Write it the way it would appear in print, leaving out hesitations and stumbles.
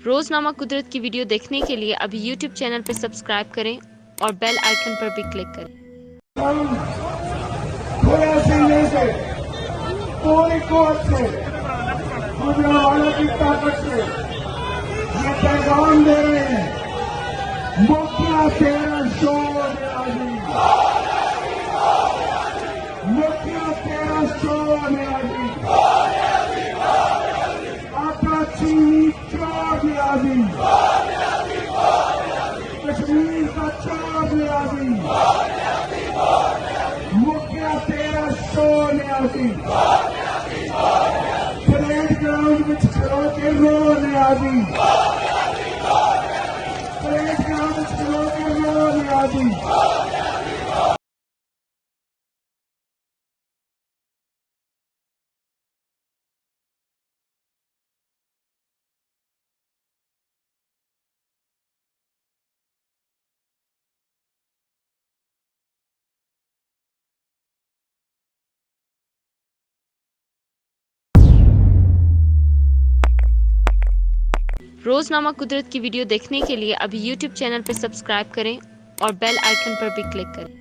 रोजनामा कुदरत की वीडियो देखने के लिए अभी यूट्यूब चैनल पर सब्सक्राइब करें और बेल आइकन पर भी क्लिक करें। पूरी कोर्ट से गुजरांवाला की ताकत से ये पैगाम दे रहे हैं, मुखिया तेरा शोर मुखिया तेरा शोर आपका चीनी चोर लियाजी, कश्मीर का चोर लियाजी, मुखिया तेरा शोर लियाजी, परेड ग्राउंड में खड़ो के रो लियाजी, परेड ग्राउंड में खड़ो के रो लियाजी। रोजनामा कुदरत की वीडियो देखने के लिए अभी यूट्यूब चैनल पर सब्सक्राइब करें और बेल आइकन पर भी क्लिक करें।